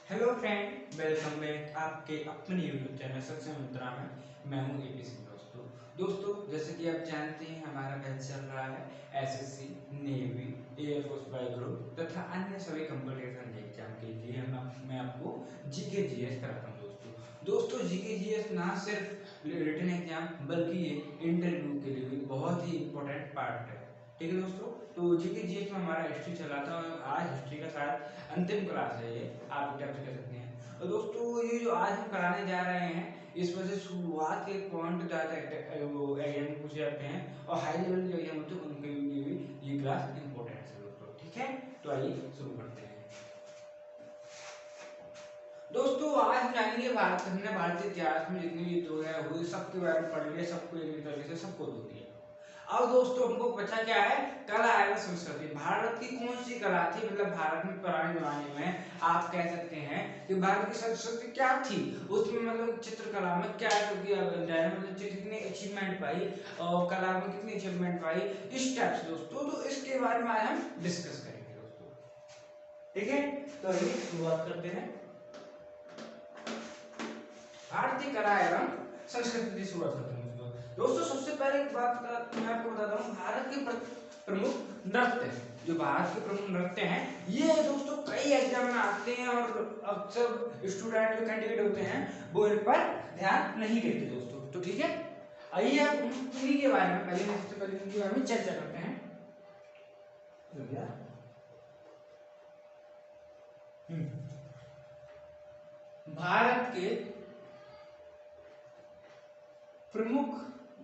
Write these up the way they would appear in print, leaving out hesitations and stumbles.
Hello friend, welcome back आपके अपने YouTube channel success मंत्रा में। मैं हूं एपी सिंह। दोस्तों जैसे कि आप जानते हैं हमारा बैच चल रहा है SSC, navy, air force bye group तथा अन्य सभी कॉम्पिटिशन एग्जाम के लिए मैं आपको जीके जीएस कराता हूं। दोस्तों जीके जीएस ना सिर्फ रिटन एग्जाम बल्कि ये इंटरव्यू के लिए भी बहुत ही इंपॉर्टेंट पार्ट है। ठीक है दोस्तों, तो जीके जीएस में हमारा हिस्ट्री चला था और आज हिस्ट्री का साथ अंतिम क्लास है ये, आप एक टाइप से कह सकते हैं। और दोस्तों ये जो आज हम कराने जा रहे हैं इसमें से शुरुआत के पॉइंट ज़्यादा वो एग्जाम में पूछे जाते हैं और हाई लेवल जो एग्जाम होते हैं उनके लिए भी ये क्लास इंपॉर्टेंट है दोस्तों। ठीक है, तो आइए शुरू करते हैं। दोस्तों आज हम जानेंगे हमने भारतीय इतिहास में जितने युद्ध हुए सबके बारे में पढ़ लिया, सबको एक तरीके से सबको दो दिया। अब दोस्तों हमको बचा क्या है, कला एवं संस्कृति। भारत की कौन सी कला थी, मतलब भारत में पुराने जमाने में आप कह सकते हैं कि भारत की संस्कृति क्या थी, उसमें मतलब चित्रकला में क्या मतलब कितनी अचीवमेंट पाई और कला में कितनी अचीवमेंट पाई, इस टाइप से दोस्तों। तो इसके बारे में आज हम डिस्कस करेंगे दोस्तों। ठीक है, तो आइए शुरुआत करते हैं। भारतीय कला एवं संस्कृति की शुरुआत करते हैं दोस्तों। सबसे पहले एक बात मैं आपको बताता हूँ, भारत के प्रमुख नृत्य, जो भारत के प्रमुख नृत्य हैं ये दोस्तों कई एग्जाम में आते हैं और अक्सर स्टूडेंट जो कैंडिडेट होते हैं वो इन पर ध्यान नहीं देते दोस्तों। तो ठीक है, आइए अब इन्हीं के बारे में सबसे पहले इनके बारे में चर्चा करते हैं। भारत के प्रमुख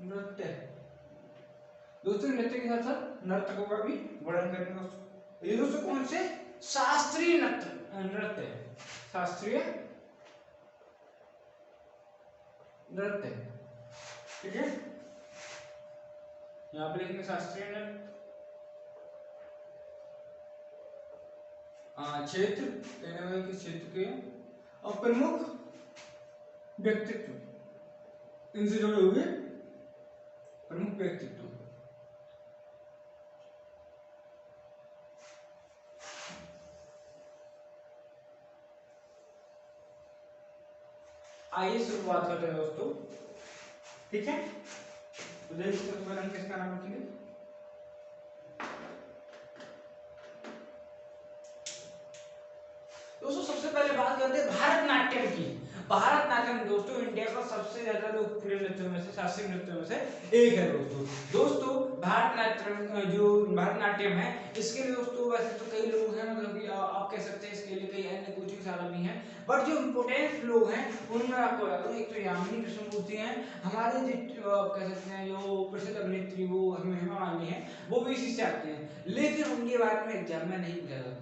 नृत्य दोस्तों, नृत्य के साथ साथ नर्तकों का भी वर्णन करेंगे दोस्तों। ये दोस्तों कौन से शास्त्रीय नृत्य शास्त्रीय नृत्य। ठीक है, यहाँ पे लिखेंगे शास्त्रीय नृत्य। क्षेत्र के क्षेत्र के और प्रमुख व्यक्तित्व, इनसे जुड़े हुए प्रमुख व्यक्तित्व। आइए शुरुआत करते हैं दोस्तों। ठीक है, तो देखिए सबसे पहले हम किसका नाम रखेंगे। दोस्तों सबसे पहले बात करते हैं भारतनाट्यम की। भारतनाट्यम दोस्तों इंडिया का सबसे ज्यादा लोकप्रिय नृत्यों में से, शास्त्रीय नृत्यों में से एक है दोस्तों। भारतनाट्यम है, इसके लिए दोस्तों वैसे तो कई लोग हैं, मतलब कि आप कह सकते हैं इसके लिए कई अन्य कोचिंग सारा भी हैं, बट जो इम्पोर्टेंट लोग हैं उनमें आपको एक तो यामिनी कृष्णमूर्ति हैं, हमारे जो कह सकते हैं जो प्रसिद्ध अभिनेत्री वो हेमा मालिनी है, वो भी इसी से आते हैं। लेकिन उनके बारे में एग्जाम में नहीं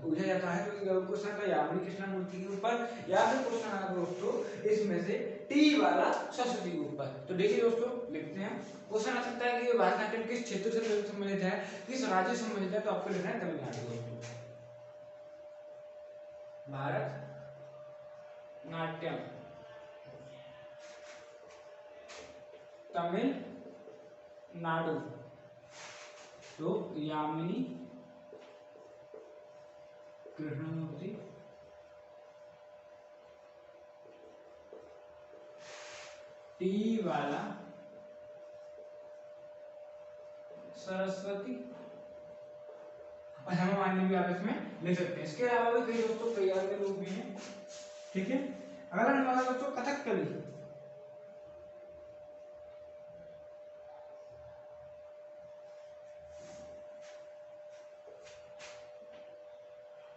पूछा जाता है, तो क्वेश्चन आता है यामिनी कृष्णमूर्ति के ऊपर या फिर क्वेश्चन आता है दोस्तों इसमें से टी वाला सरस्वती के ऊपर। तो देखिए दोस्तों लिखते हैं, क्वेश्चन आ सकता है कि भारतनाट्यम किस क्षेत्र से संबंधित है, किस राज्य से संबंधित है, तो आपको लिखना है तमिलनाडु दोस्तों। भारत नाट्यम तमिलनाडु, तो यामिनी कृष्णमूर्ति टी वाला सरस्वती और हेमा मालिनी भी आप इसमें ले सकते हैं। इसके अलावा भी कई दोस्तों कई अन्य लोग भी हैं। ठीक है, अगला नंबर दोस्तों कथकली।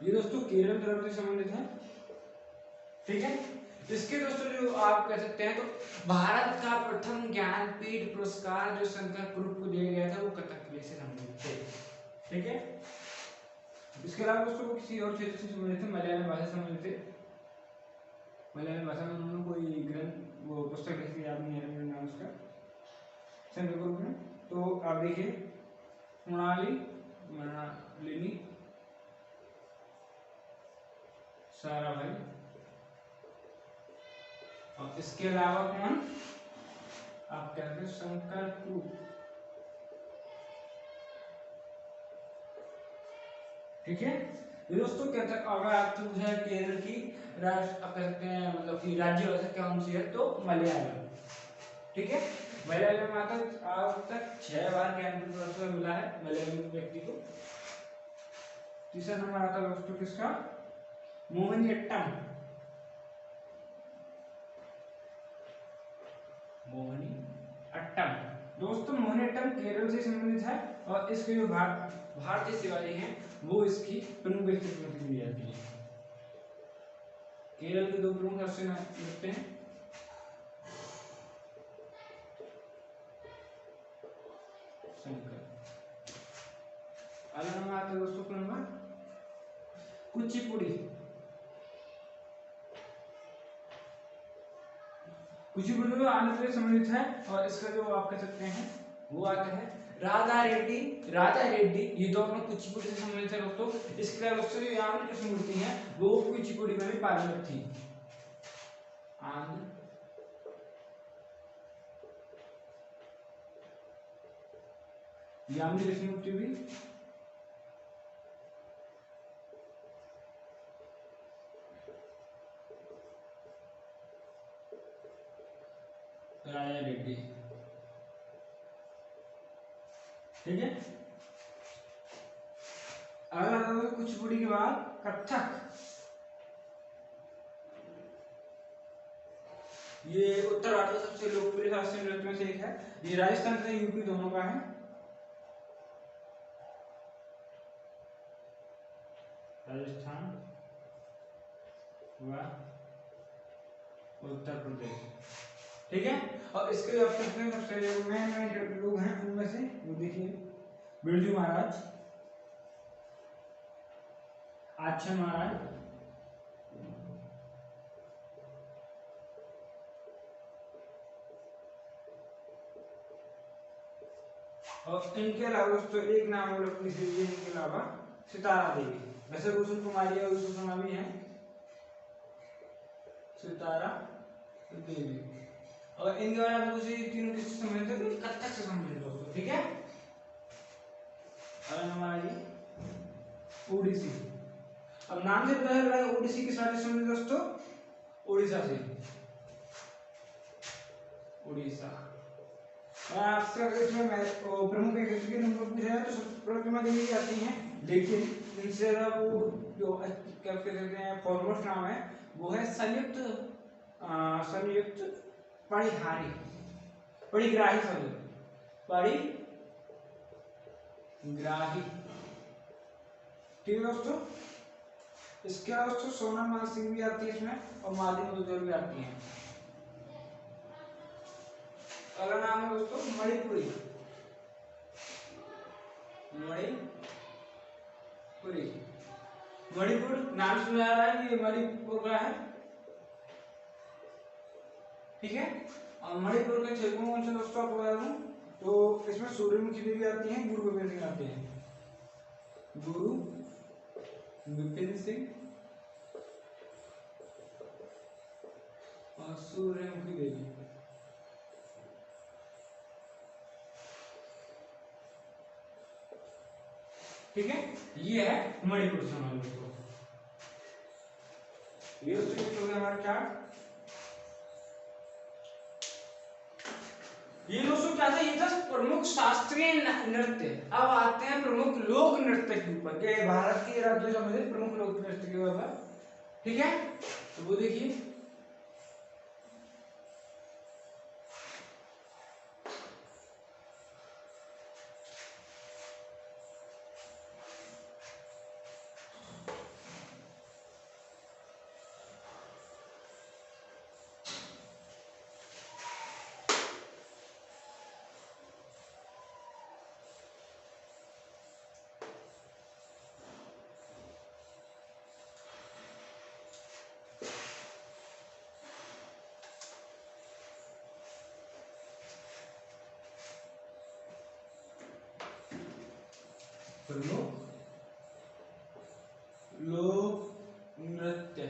ये दोस्तों केरल तरफ से संबंधित है। ठीक है, इसके दोस्तों जो आप कह सकते हैं, तो भारत का प्रथम ज्ञानपीठ पुरस्कार जो शंकर ग्रुप को दिया गया था वो कथकली से संबंधित थे। ठीक है, इसके अलावा दोस्तों वो किसी और क्षेत्र से संबंधित थे, मलयालम भाषा से संबंधित थे। मलयालम भाषा में उन्होंने कोई ग्रंथ वो पुस्तक लिखी थी, याद नहीं है मेरा नाम उसका, शंकर ग्रुप में। तो आप देखिए मृणालिनी साराभाई, और इसके अलावा कौन आप कहते हैं शंकर ग्रुप। ठीक है, ये दोस्तों क्या था, अगर आपसे पूछा है केरल की राष्ट्र आप कह सकते हैं मतलब कि राज्य भाषा कौन सी है, तो मलयालम। ठीक है, मलयालम आज तक 6 बार ज्ञानपीठ पुरस्कार मिला है मलयालम व्यक्ति को। तीसरा नंबर आता है दोस्तों किसका, मोहिनीअट्टम। मोहिनीअट्टम दोस्तों, मोहिनीअट्टम केरल से संबंधित है और इसके जो भारतीय शिवाजी हैं वो इसकी प्रमुख व्यक्तित्व दी जाती है। केरल के 2 प्रमुख राष्ट्रीय नृत्य हैं, शंकर। अगला नंबर आता है दोस्तों नंबर कुचिपुड़ी। कुचिपुड़ी में आंध्र प्रदेश संबंधित है और इसका जो आप कह सकते हैं वो आता है राधा रेड्डी। राधा रेड्डी ये दोनों कुचिपुड़ी से संबंधित है दोस्तों। इसके अलावा दोस्तों जो यहाँ की मूर्ति है वो कुचिपुड़ी में भी पारंगत थी। आंध्र यामिनी कृष्णमूर्ति भी राजा रेड्डी। ठीक है, अगर कुचिपुड़ी के बाद कथक। ये उत्तर भारत का सबसे लोकप्रिय शास्त्रीय नृत्य में से एक है। ये राजस्थान तथा यूपी दोनों का है। राजस्थान व उत्तर प्रदेश। ठीक है, और इसके जो सबसे मेन लोग हैं उनमें से वो देखिए, बिरजू महाराज, आच्छा महाराज, और इनके अलावा दोस्तों एक नाम और अपनी इनके अलावा सितारा देवी। वैसे रोशन कुमारी और सुषमा भी हैं, सितारा देवी। और इनके बारे में दूसरी तीनों किससे संबंधित है, कथक से संबंधित दोस्तों। ठीक है, अगला नंबर आइए ओडिसी। अब नाम से पता चल रहा है ओडिसी किस राज्य से संबंधित दोस्तों, उड़ीसा से, उड़ीसा। आपसे अगर इसमें प्रमुख व्यक्ति के नंबर पूछा जाए तो प्रतिमा देवी आती हैं, लेकिन इनसे वो जो क्या कहते हैं फॉरमोस्ट नाम है वो है संयुक्त परिहारी परिग्राही परिग्राही। ठीक है दोस्तों, इसके अलावा दोस्तों सोनम मानसिंह भी आती है इसमें और मालती मधुकर भी आती हैं। अगला नाम है दोस्तों मणिपुरी। मणिपुरी, मणिपुर नाम सुना जा रहा है, ये मणिपुर का है। ठीक है, और मणिपुर के क्षेत्रों कौन से दोस्तों आपको बता दूं, तो इसमें सूर्यमुखी देवी आती हैं, गुरु गोबिंद सिंह आते हैं, गुरु विपिन सिंह और सूर्यमुखी देवी। ठीक है, ये है मणिपुर समाज दोस्तों। ये दोस्तों हो गया हमारा चार्ट। ये दोस्तों क्या था, ये था प्रमुख शास्त्रीय नृत्य। अब आते हैं प्रमुख लोक नृत्य के ऊपर, ये भारत के राज्यों से संबंधित प्रमुख लोक नृत्य के ऊपर। ठीक है, तो वो देखिए प्रमुख लोक नृत्य।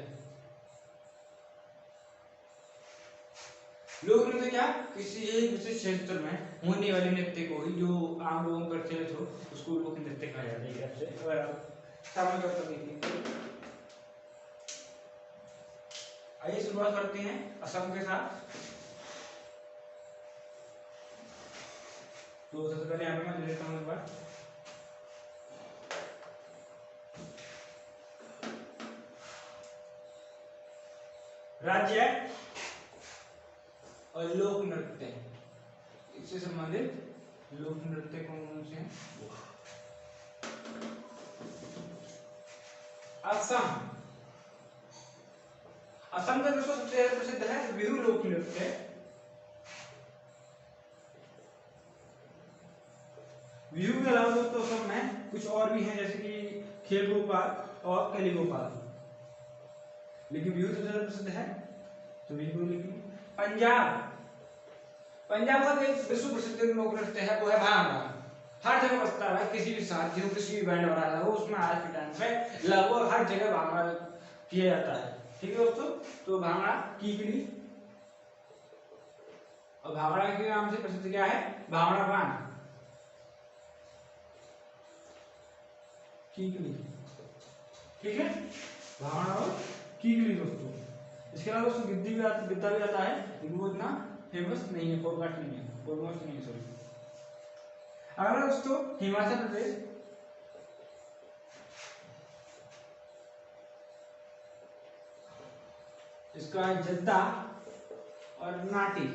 लोक नृत्य क्या, किसी एक विशेष क्षेत्र में होने वाले नृत्य को ही जो आम लोगों पर प्रचलित हो उसको लोक नृत्य कहा जाता है। अगर आप सामान्य तौर पर देखिए आइए शुरुआत करते हैं असम के साथ। तो सबसे पहले यहाँ पे मैं लिख लेता हूँ एक बार। राज्य और लोक नृत्य, इससे संबंधित लोक नृत्य कौन कौन से हैं? असम, असम का दोस्तों सबसे ज्यादा प्रसिद्ध है बिहू लोक नृत्य। बिहू के अलावा दोस्तों असम में कुछ और भी हैं, जैसे कि खेल गोपाल और कली गोपाल, लेकिन बिहू सबसे ज्यादा प्रसिद्ध है तो बिहू। लेकिन पंजाब, पंजाब का एक विश्व प्रसिद्ध लोक नृत्य है, वो है भांगड़ा। हर जगह बजता है, किसी भी शादी हो, किसी भी बैंड वाला हो, उसमें आज के टाइम पे लगभग हर जगह भांगड़ा किया जाता है। ठीक है दोस्तों, तो भांगड़ा कीकली, और भांगड़ा के नाम से प्रसिद्ध क्या है? भांगड़ा पान, कीकली। ठीक है, भांगड़ा और कीकली दोस्तों। इसके अलावा दोस्तों गिद्दा भी आता है, लेकिन वो इतना फेमस नहीं है, फॉरकास्ट नहीं है, फॉरमोस्ट नहीं है सॉरी। अगला दोस्तों हिमाचल प्रदेश, इसका जद्दा और नाटी।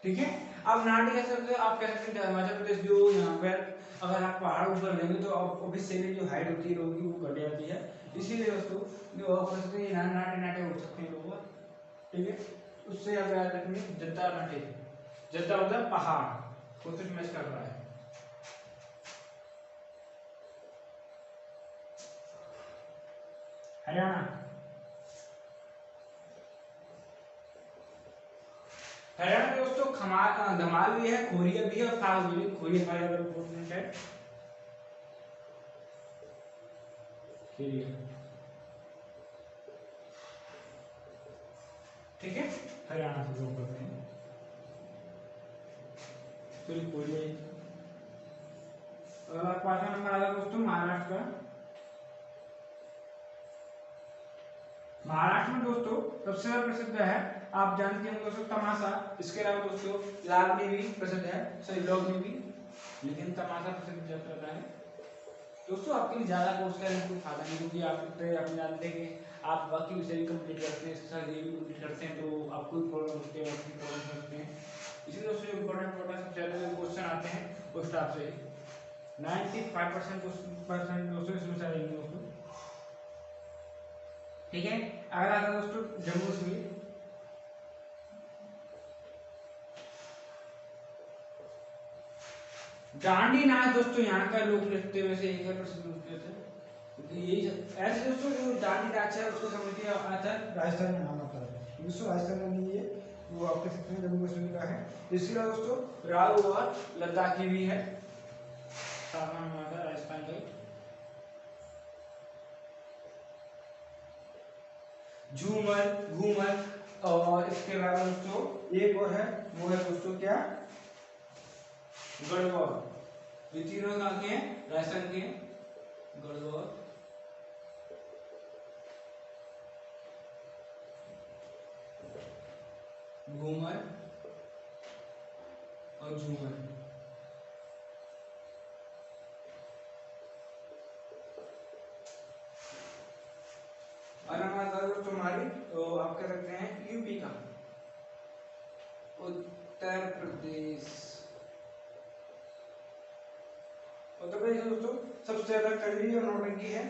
ठीक है, अब नाटी कह सकते हो, आप कह सकते हैं हिमाचल प्रदेश जो यहाँ पर अगर आप पहाड़ ऊपर लेंगे तो ऑब्वियसली जो हाइट होती है लोगों की वो घट जाती है, इसीलिए दोस्तों जो आप कह सकते हैं नाटे नाटे हो सकते हैं लोग। ठीक है, उससे आप याद रखिए जद्दा नाटे, जद्दा मतलब पहाड़, कुछ मैच कर रहा है। हरियाणा, हरियाणा में दोस्तों धमाल भी है, खोरिया भी है और फाग भी है। खोरिया हमारे अगर इम्पोर्टेंट है, ठीक है, हरियाणा से लोग करते हैं तो खोरिया। अगला 5वां नंबर आ गया दोस्तों महाराष्ट्र का। महाराष्ट्र में दोस्तों सबसे ज्यादा प्रसिद्ध है, आप जानते हैं दोस्तों तमाशा। इसके अलावा दोस्तों लावणी भी प्रसिद्ध है, सॉरी लोगनी भी, लेकिन तमाशा प्रसिद्ध रहता है। दोस्तों आपके लिए ज्यादा कोर्स करने का कोई फायदा नहीं, क्योंकि आप जानते हैं कि आप बाकी विषय भी कंप्लीट करते हैं, इसके साथ ये भी कंप्लीट करते हैं, तो आपको भी प्रॉब्लम होती है, आपकी प्रॉब्लम होती है। इसलिए दोस्तों जो इंपॉर्टेंट सबसे ज्यादा क्वेश्चन आते हैं उस टाइप से 95% दोस्तों इसमें से आएंगे दोस्तों। ठीक है, अगला आता है दोस्तों जम्मू कश्मीर। डांडी नाच दोस्तों यहाँ का लोक नृत्य में से एक है, प्रसिद्ध लोक नृत्य, क्योंकि यही ऐसे दोस्तों जो डांडी नाच है उसको समझ के आता है राजस्थान में नाम आता है, दोस्तों राजस्थान में नहीं है, वो आप कह सकते हैं जम्मू कश्मीर का है। इसके अलावा दोस्तों राव और लद्दाखी भी है, राजस्थान का। झूमर, घूमर, और इसके अलावा दोस्तों एक और है, वो है दोस्तों क्या? गढ़वाल। ये तीनों कहाँ के हैं? राजस्थान के हैं, गढ़वाल, घूमर और झूमर। तुम्हारी तो आप कह सकते हैं यूपी का, उत्तर प्रदेश। उत्तर प्रदेश में दोस्तों सबसे ज्यादा कजरी और नौटंकी है।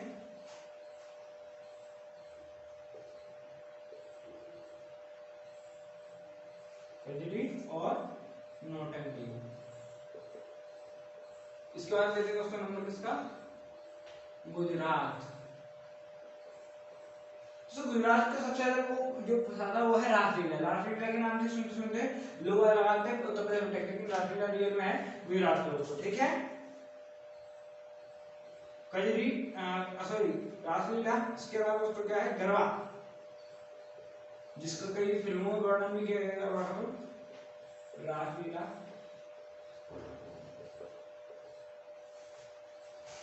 कजरी और नौटंकी। इसके बाद लेते हैं दोस्तों नंबर किसका? गुजरात। तो गुजरात का सबसे ज्यादा वो जो ज्यादा वो है रासलीला। रासलीला के नाम से सुनते सुनते लोग लगाते हैं उत्तर प्रदेश में, लेकिन रासलीला रियल में है गुजरात के दोस्तों। ठीक है, कजरी सॉरी रासलीला। इसके अलावा दोस्तों क्या है? गरबा, जिसका कई फिल्मों में वर्णन भी किया गया है, रासलीला।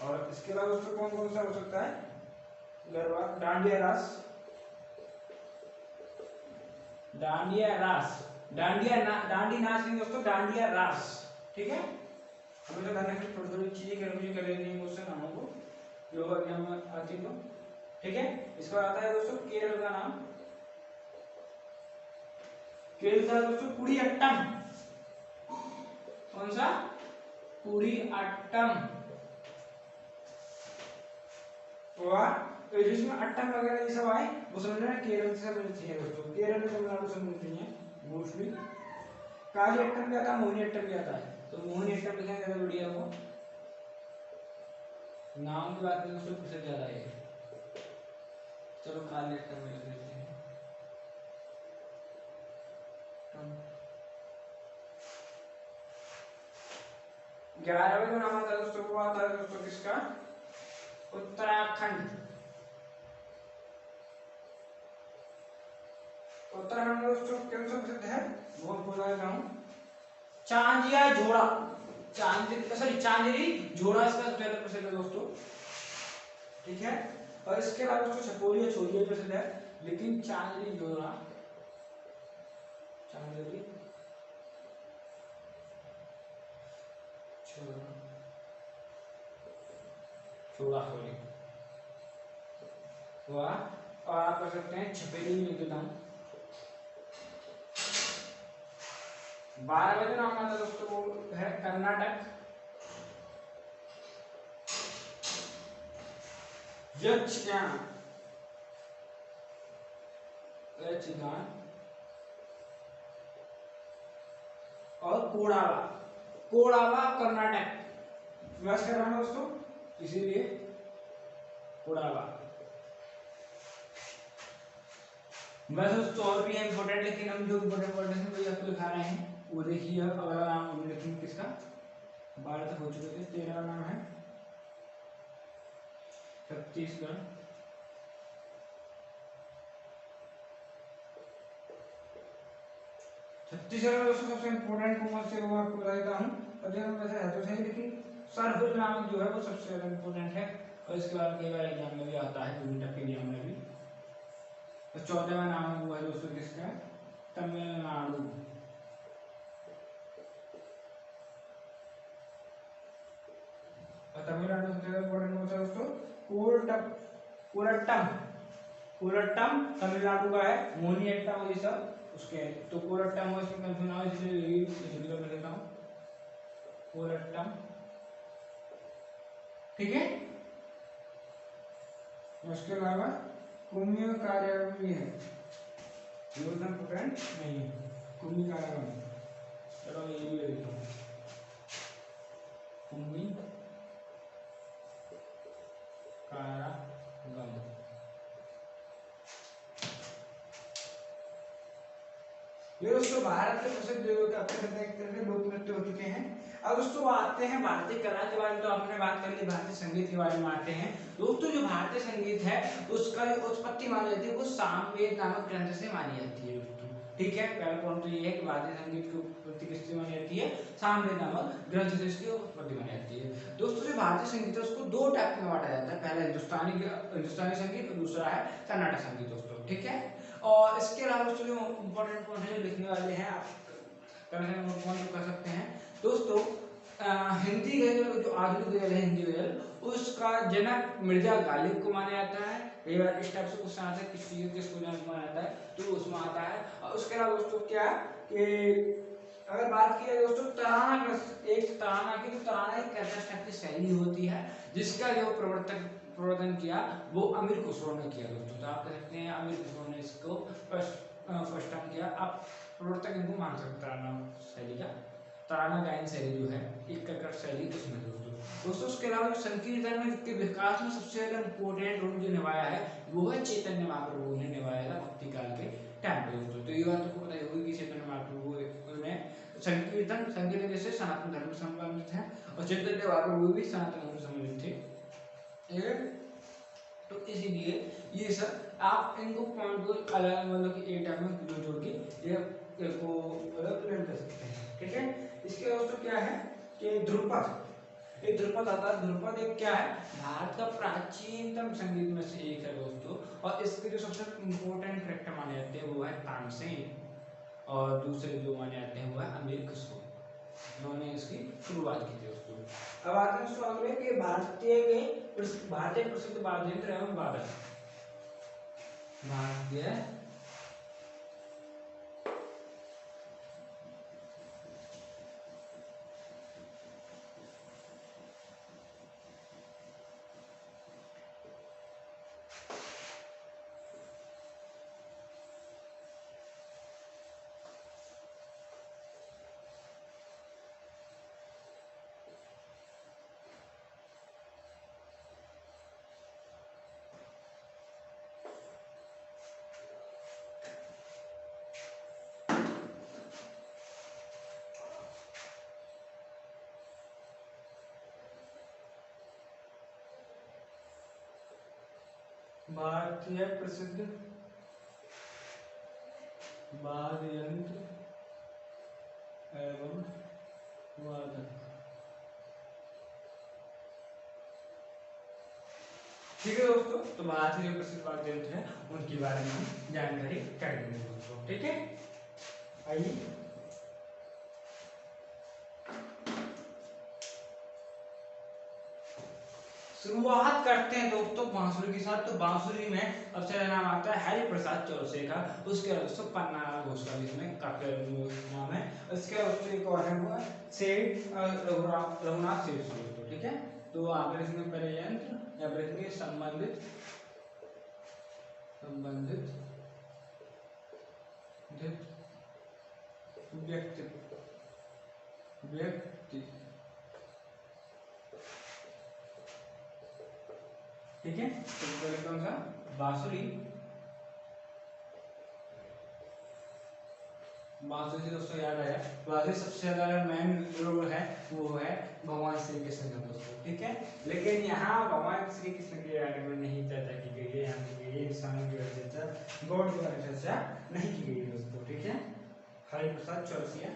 और इसके अलावा दोस्तों कौन कौन सा हो सकता है? गरबा, डांडिया रास, डांडिया रास, डांडी नाच नहीं दोस्तों, डांडिया रास। ठीक है, हमें तो करने के थोड़ी थोड़ी चीजें कर लेनी है क्वेश्चन हमों को योगा एग्जाम में आती तो। ठीक है, इसको आता है दोस्तों केरल का नाम, केरल का दोस्तों कुडियाट्टम। कौन सा? कुडियाट्टम। तो जिसमें अट्टम वगैरह ये सब आए वो समझना केरल से मिलती है दोस्तों, केरल में तमिलनाडु से मिलती है मोस्टली। काली अट्टम भी आता है, मोहिनी अट्टम भी आता है, तो मोहिनी अट्टम लिखेंगे ज्यादा बढ़िया होगा। नाम की बात करें दोस्तों प्रसिद्ध ज्यादा है। चलो काली अट्टम में लिख देते हैं। 11वां जो नाम आता है दोस्तों वो आता है दोस्तों किसका? उत्तराखंड। उत्तराखंड दोस्तों कौन सा प्रसिद्ध है वो बोला देता हूँ, चांजिया जोड़ा, चांजरी जोड़ा इसका सबसे ज्यादा प्रसिद्ध है दोस्तों। ठीक है, और इसके अलावा दोस्तों छपोरिया छोरिया प्रसिद्ध है, लेकिन चांजरी जोड़ा, चांजरी छोड़ा सॉरी हुआ। और आप कर सकते हैं छपेरी में लिख देता हूँ। 12वां जो नाम आता है दोस्तों वो है कर्नाटक, यक्षगान, यक्षगान और कोडावा, कोडावा कर्नाटक वैसे कर रहा हूं दोस्तों, इसीलिए कोडावा। वैसे दोस्तों और भी है इंपॉर्टेंट, लेकिन हम जो इंपॉर्टेंट वर्ड है वही आपको दिखा रहे हैं। वो देखिए अगला नाम हम लिखेंगे किसका, 12 तक हो चुके थे। 13वां नाम है छत्तीसगढ़, छत्तीसगढ़ में दोस्तों सबसे इंपॉर्टेंट कौन से वो आपको बता देता हूँ। और जो वैसे है तो सही, लेकिन सरहुल नामक जो है वो सबसे ज्यादा इंपॉर्टेंट है, और इसके बाद कई बार एग्जाम में भी आता है, यूनिट के एग्जाम में भी। तो 14वां नाम हुआ है दोस्तों किसका? तमिलनाडु। और तमिलनाडु सबसे ज्यादा इंपॉर्टेंट कौन सा दोस्तों? कोलट्टम, कोलट्टम तमिलनाडु का है, मोहिनीअट्टम ये सब उसके है। तो कोलट्टम हो इसमें कंफ्यूजन हो, इसलिए यही कर लेता हूँ कोलट्टम। ठीक है, उसके अलावा कुम्मी कार्यक्रम भी है, योजना पकड़ नहीं है, कुम्मी कार्यक्रम। चलो ये भी ले लेता हूँ, कुम्मी कार्यक्रम। ये दोस्तों भारत के प्रसिद्ध लोक नृत्य हो चुके हैं। अब दोस्तों आते हैं भारतीय कला के बारे में, तो आपने बात कर ली भारतीय संगीत के बारे में आते हैं। दोस्तों जो भारतीय संगीत है उसका जो उत्पत्ति मानी जाती है वो सामवेद नामक ग्रंथ से मानी जाती है दोस्तों। ठीक है, पहला पॉइंट तो ये है कि भारतीय संगीत की उत्पत्ति किससे मानी जाती है? सामवेद नामक ग्रंथ से इसकी उत्पत्ति मानी जाती है। दोस्तों जो भारतीय संगीत है उसको दो टाइप में बांटा जाता है, पहला हिंदुस्तानी संगीत और दूसरा है कर्नाटक संगीत दोस्तों। ठीक है, और इसके अलावा दोस्तों जो इम्पोर्टेंट पॉइंट है जो लिखने वाले हैं आप कर सकते हैं दोस्तों। हिंदी गजल जो आधुनिक गजल है, हिंदी गजल उसका जनक मिर्जा गालिब को माना जाता है। कई बार इस टाइप से क्वेश्चन आता है किस चीज किसको जनक माना जाता है, तो उसमें आता है। और उसके अलावा दोस्तों क्या कि अगर बात की जाए दोस्तों तराना, एक तराना की, तो तराना एक कर्नाटक की शैली होती है जिसका जो प्रवर्तन किया वो अमीर खुसरो ने किया दोस्तों। तो आप कह सकते हैं अमीर खुसरो ने इसको फर्स्ट टाइम किया। आप प्रवर्तक इनको मान सकते हैं शैली का, तराना गायन शैली जो है एक कर्कट शैली उसमें दोस्तों। उसके अलावा संकीर्तन के विकास में सबसे ज्यादा इम्पोर्टेंट रोल जो निभाया है वो है चैतन्य महाप्रभु ने निभाया था भक्ति काल के टाइम पे दोस्तों। तो ये बात आपको पता होगी कि चैतन्य महाप्रभु ने संकीर्तन जैसे सनातन धर्म से संबंधित है, और चैतन्य महाप्रभु भी सनातन धर्म से संबंधित थे। तो इसीलिए ये सब आप इनको पॉइंट को अलग मतलब कि एक टाइम में जोड़ के ये को लर्न कर सकते हैं। ठीक है, इसके दोस्तों क्या है कि ध्रुपद, एक ध्रुपद आता है। ध्रुपद एक क्या है? भारत का प्राचीनतम संगीत में से एक है दोस्तों, और इसके जो सबसे इम्पोर्टेंट फैक्टर माने जाते हैं वो है तानसेन। और दूसरे जो माने जाते हैं वो है अमीर खुसरो, उन्होंने इसकी शुरुआत की थी दोस्तों। अब आते हैं दोस्तों अगले के भारतीय प्रसिद्ध वाद्य यंत्र एवं वादक। भारतीय प्रसिद्ध वाद्य यंत्र एवं वादक। ठीक है दोस्तों, तो भारत के जो प्रसिद्ध वाद्य यंत्र है उनके बारे में हम जानकारी कर लेंगे दोस्तों। ठीक है, आइए शुरुआत करते हैं दोस्तों बांसुरी के साथ। तो बांसुरी में सबसे पहला नाम आता है हरिप्रसाद चौरसे का, उसके बाद दोस्तों पन्नालाल घोष का भी इसमें काफी नाम है। उसके बाद दोस्तों एक और है वो सेठ रघुनाथ सेठ दोस्तों। ठीक है, तो आप इसमें पहले यंत्र या फिर संबंधित व्यक्ति ठीक है, तो पहले कौन सा बांसुरी से दोस्तों याद आया, बांसुरी सबसे ज्यादा मेन रोल है वो है भगवान श्री कृष्ण का दोस्तों। ठीक है, लेकिन यहाँ भगवान श्री कृष्ण के बारे में नहीं चर्चा की गई है, यहाँ की गई है इंसानों की चर्चा, गॉड की चर्चा नहीं की गई दोस्तों। ठीक है, हरिप्रसाद चौरसिया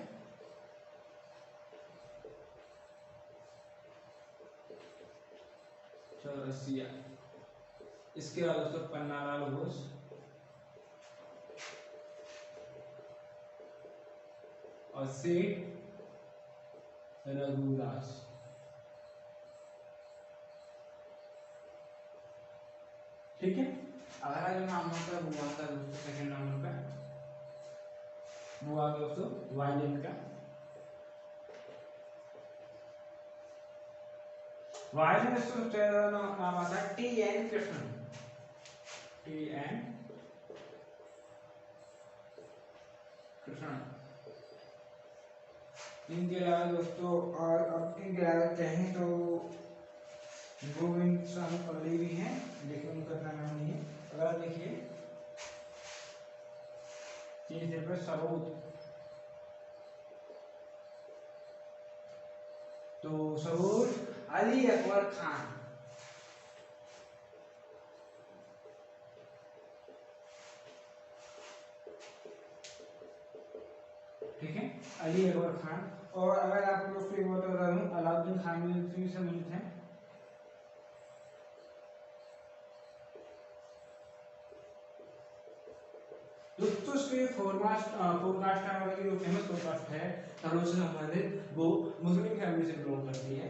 इसके बाद दोस्तों पन्नालाल घोष और सेठ रघुदास। ठीक है, अगला जो नाम होता है वो आता है दोस्तों सेकंड नंबर पे, वो आ गया दोस्तों वायलिन का। वायलिन दोस्तों नाम आता है टी.एन. कृष्णन। इनके अलावा दोस्तों और अब इनके अलावा कहें तो गोविंद स्वामी पगड़ी भी हैं, लेकिन उनका नाम नहीं है। अगर देखिए तीसरे पर सरोद, तो सरोद अली अकबर खान। ठीक है, अली अकबर खान। और अगर आप दोस्तों एक बात बता दूं, अलाउद्दीन खान भी सम्मिलित हैं। दोस्तों इसके फोरकास्ट जो फेमस फोरकास्ट है धर्म से संबंधित, वो मुस्लिम फैमिली से बिलोंग करती है,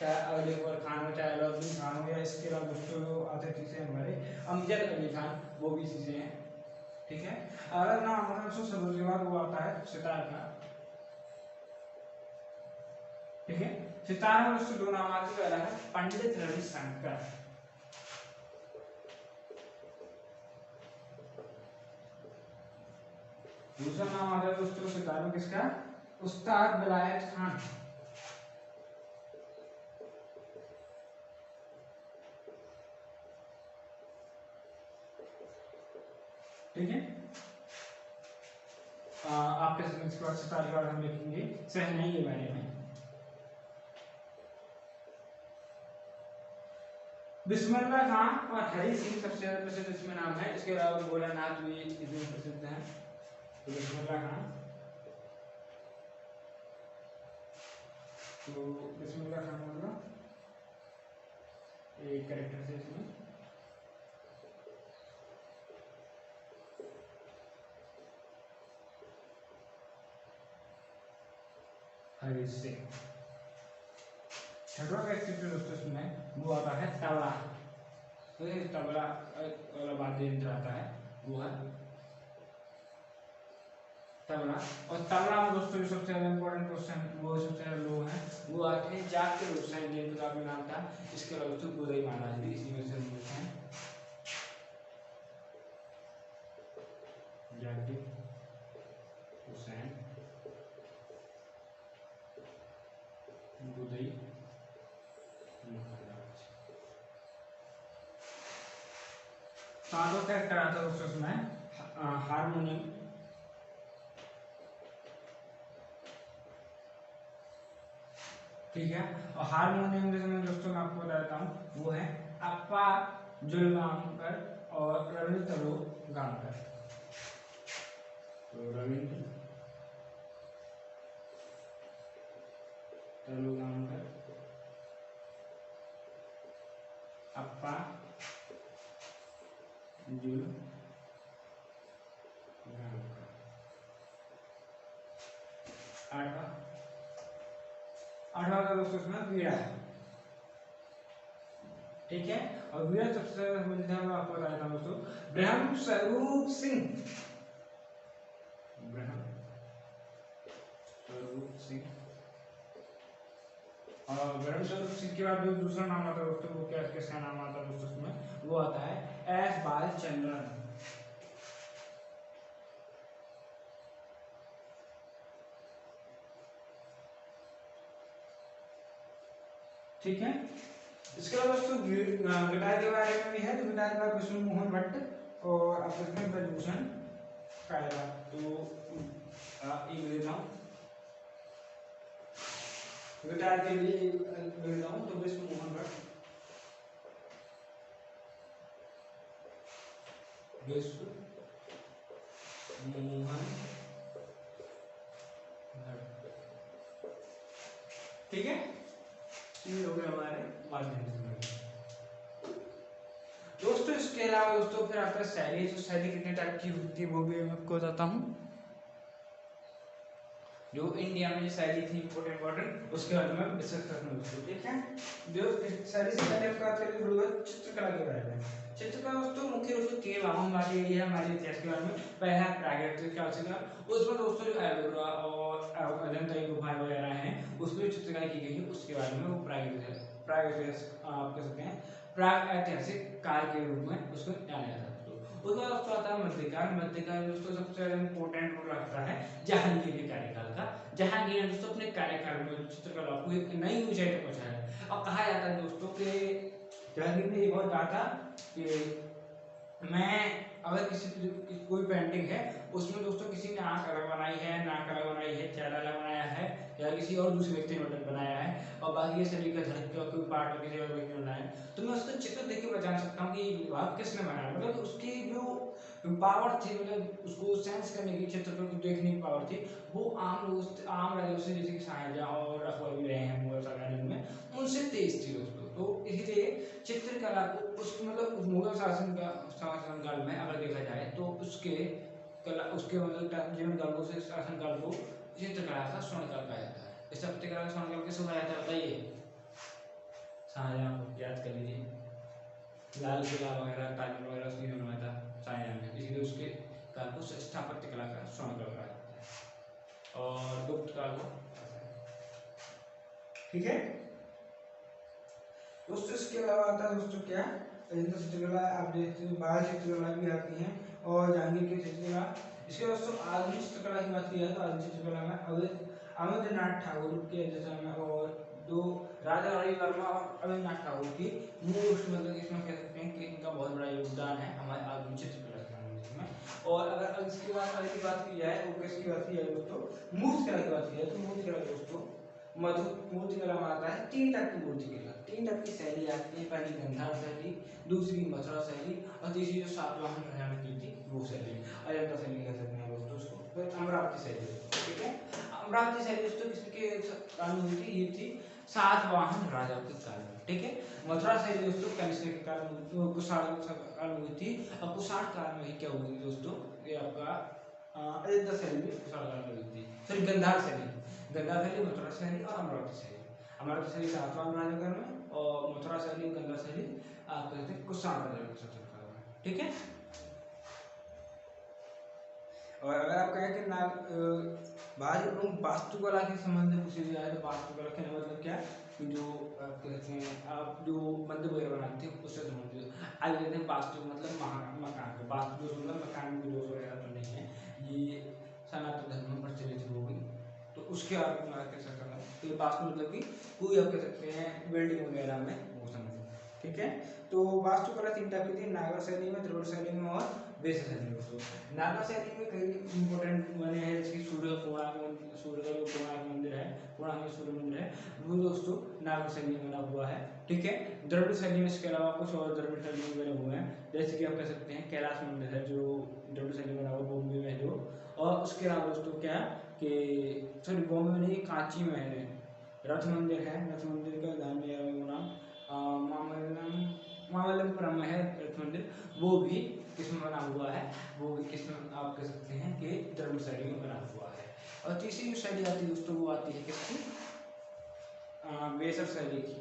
चाहे अली अकबर खान हो चाहे अलाउद्दीन खान हो, या इसके अलावा दोस्तों आते तीसरे हमारे अमजद अली खान, वो भी चीजें हैं। ठीक है, अगर ना हमारा सबसे के बाद वो आता है सितार का। ठीक है, सितार में दोस्तों दो नाम आते हैं, है पंडित रविशंकर। दूसरा नाम आता है दोस्तों सितार में किसका, उस्ताद विलायत खान। ठीक है, आपके इसके बाद सितार के बाद हम लिखेंगे शहनाई के बारे में। बिस्मिल्लाह खान और हरी सिंह सबसे ज्यादा प्रसिद्ध इसमें नाम है। इसके अलावा भोलानाथ भी इसमें प्रसिद्ध हैं। तो बिस्मिल्लाह खान, तो बिस्मिल्लाह खान मतलब एक कैरेक्टर से इसमें। खरीद से। छठवां का चित्र दोस्तों इसमें वो आता है तबला। तो ये तबला वाला वाद्य यंत्र आता है, वो है तबला। और तबला में दोस्तों जो सबसे ज्यादा इम्पोर्टेंट क्वेश्चन वो सबसे ज्यादा लोग हैं वो आते हैं जागते हुसैन, जिनका काफी नाम था। इसके अलावा दोस्तों गोदई महाराज भी इसी में से हैं। जागते हुसैन, गोदई महाराज। सातों कैरेक्टर आता है दोस्तों इसमें हारमोनियम, ठीक है। और हारमोनियम जैसे मैं दोस्तों मैं आपको बताता हूँ वो है अप्पा जुलगांवकर और रविंद्र तलोगांवकर। तो रविंद्र तलोगांवकर, अप्पा जुलगांवकर। आठवां का दोस्तों इसमें वीणा है, ठीक है। और वीणा सबसे ज्यादा समझदार मैं आपको बताता हूँ दोस्तों ब्रह्म स्वरूप सिंह, ब्रह्म स्वरूप सिंह। और ब्रह्म स्वरूप सिंह के बाद जो दूसरा नाम आता है दोस्तों वो क्या किसका नाम आता है दोस्तों इसमें वो आता है एस बालचंद्रन, ठीक है। इसके अलावा दोस्तों गिटार के बारे में भी है। तो गिटार का विष्णु मोहन भट्ट और आप देखते हैं ब्रजभूषण कायरा। तो एक लेता हूँ गिटार के लिए, एक लेता हूँ तो विष्णु मोहन भट्ट, विष्णु मोहन भट्ट, ठीक है। ये हो गए हमारे वाद्य दोस्तों। इसके अलावा दोस्तों फिर आता है शैली। जो शैली कितने टाइप की होती है वो भी मैं आपको बताता हूँ। जो इंडिया में जो शैली थी इम्पोर्टेंट उसके बारे में डिस्कस करना दोस्तों, ठीक है। जो शैली से पहले आपको बात करेंगे चित्रकला के बारे में। चित्रकला दोस्तों मुख्य रूप से 3 भागों में बांटी गई है हमारे इतिहास के बारे में। पहला प्रागैतिहासिक काल से, उसमें दोस्तों जो एलोरा और अजंता की गुफाएं वगैरह हैं उसमें चित्रकला की गई है, उसके बारे में वो प्रागैतिहासिक आप कह सकते हैं प्राग ऐतिहासिक काल के रूप में उसको जाना जाता है। उसके बाद दोस्तों आता है मध्यकाल। मध्यकाल दोस्तों सबसे इम्पोर्टेंट रोल रखता है जहांगीर के कार्यकाल का। जहांगीर ने दोस्तों अपने कार्यकाल में चित्रकला को एक नई ऊंचाई तक पहुंचाया। और कहा जाता है दोस्तों कि जहांगीर ने ये बहुत कहा था कि मैं अगर किसी कोई पेंटिंग है उसमें दोस्तों किसी ने आंख अलग बनाई है, नाक अलग बनाई है, चेहरा अलग बनाया है या किसी और दूसरे व्यक्ति ने बनाया है और बाकी ये शरीर का धड़ का कोई पार्ट किसी और व्यक्ति ने बनाया है, तो मैं उसका चित्र देख के पहचान सकता हूँ कि ये विभाग किसने बनाया। मतलब उसकी जो पावर थी, मतलब उसको सेंस करने की, चित्र को देखने की पावर थी, वो आम राजाओं से जैसे कि शाहजहां और अकबर भी रहे हैं मुगल साम्राज्य में, उनसे तेज थी दोस्तों। तो इसीलिए चित्रकला को उस मतलब मुगल शासनकाल में अगर देखा जाए तो उसके मतलब जीवन काल को, शासनकाल को चित्रकला का स्वर्णकाल कहा जाता है। इस चित्रकला का स्वर्णकाल किसे कहा जाता है बताइए? शाहजहां को याद कर लीजिए, लाल किला वगैरह ताजमहल वगैरह उसने बनवाया था शाहजहां ने, इसलिए उसके काल को स्थापत्य कला का स्वर्णकाल कहा जाता है। और गुप्त काल को, ठीक है दोस्तों। इसके अलावा आता है दोस्तों क्या चित्रकला, आप देखते हैं बाल चित्रकला भी आती है और जहांगीर की चित्रकला। इसके दोस्तों आधुनिक चित्रकला की बात की जाए तो आधुनिक चित्रकला में अवधनाथ ठाकुर के जैसा और जो राजा रानी वर्मा और अवधनाथ ठाकुर की मतलब इसमें कह सकते हैं कि इनका बहुत बड़ा योगदान है हमारे आधुनिक चित्रकला में। और अगर इसके बाद अगर की बात की जाए तो किसकी बात की जाए दोस्तों, मूर्तिकला की बात की जाए तो मूर्तिकला दोस्तों मूर्तिकला में आता है 3 टाइप की मूर्तिकला, 3 टाइप की शैली आती है। पहली गंधार शैली, दूसरी मथुरा शैली और तीसरी जो सातवाहन राजा ने की थी वो शैली, अजंता शैली कह सकते हैं दोस्तों उसको। फिर अमरावती शैली, ठीक है। अमरावती शैली दोस्तों किसके काल में हुई थी? ये थी सातवाहन राजाओं के काल में, ठीक है। मथुरा शैली दोस्तों कनिष्क के काल में, कुषाण काल में हुई थी। और कुषाण काल में ही क्या हुई दोस्तों, ये आपका अयोध्या शैली में कुशाणगढ़ थी, सॉरी गंधार शैली, मथुरा शैली और अमरावती शैली। अमरावती शैली सातवां राजगढ़ में और मथुरा शैली गंधार शैली आप कहते हैं कुशाणगढ़ में शासनकाल में, ठीक है। और अगर आप कहें कि भारत प्रमुख वास्तुकला के संबंध में पूछी जाए तो वास्तुकला का मतलब क्या है कि जो आप कहते हैं आप जो मंदिर वगैरह बनाते हैं उससे संबंधित। आज कहते हैं वास्तु मतलब मकान, वास्तु जो मतलब मकान में दोष वगैरह तो नहीं है, ये सनातन धर्म में प्रचलित हो गई, तो उसके आप कह सकते हैं तो ये वास्तु मतलब कि कोई आप कह सकते हैं बिल्डिंग वगैरह में वो समझो, ठीक है। तो वास्तुकला 3 टाइप की थी, नागर शैली में, द्रविड़ शैली में और वैश्य शैली में। नागर शैली में कई इंपॉर्टेंट बने हैं, जैसे सूर्य का जो कोणार्क मंदिर है, कोणार्क में सूर्य मंदिर है, वो दोस्तों नागर शैली में बना हुआ है, ठीक है। द्रविड़ शैली में इसके अलावा कुछ और द्रविड़ शैली में बने हुए हैं, जैसे कि आप कह सकते हैं कैलाश मंदिर है जो द्रविड़ शैली में बना हुआ बॉम्बे में जो, और उसके अलावा दोस्तों क्या कि सॉरी बॉम्बे में नहीं, कांची में है, रथ मंदिर है, रथ मंदिर का ध्यान में होना, मामल्लपुरम में है रथ मंदिर, वो भी किसमें बना हुआ है, वो भी किसमें आप कह सकते हैं कि द्रविड़ शैली में बना हुआ है। और तीसरी जो शैली आती है दोस्तों वो आती है किसकी, वेसर शैली की।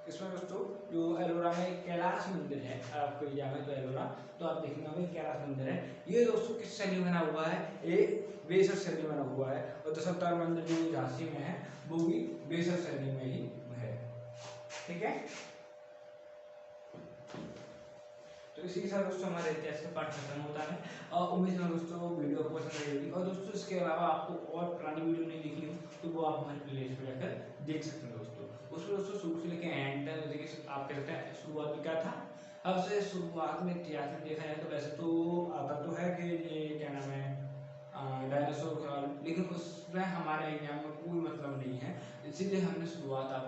इसमें दोस्तों जो एलोरा में कैलाश मंदिर है, आपको एरिया में तो एलोरा, तो आप देखेंगे कैलाश मंदिर है, ये दोस्तों किस शैली में बना हुआ है, ये वेसर शैली में बना हुआ है। और दशावतार मंदिर जो झांसी में है वो भी वेसर शैली में ही है, ठीक है। तो इसी के साथ दोस्तों हमारा इतिहास का पाठ खत्म होता है, और उम्मीद है दोस्तों वीडियो आपको पसंद आई होगी। और दोस्तों इसके अलावा आपको और पुरानी वीडियो नहीं देखी हो तो वो आप हमारे प्लेलिस्ट में जाकर देख सकते हैं दोस्तों। उसमें दोस्तों शुरू से लेकर एंड तक देखिए, आप कह सकते हैं शुरुआत में क्या था, अब से शुरुआत में इतिहास में देखा जाए तो वैसे तो आता तो है कि ये क्या नाम है डायनासोर का, लेकिन उसमें हमारे एरिया में कोई मतलब नहीं है, इसीलिए हमने शुरुआत आपको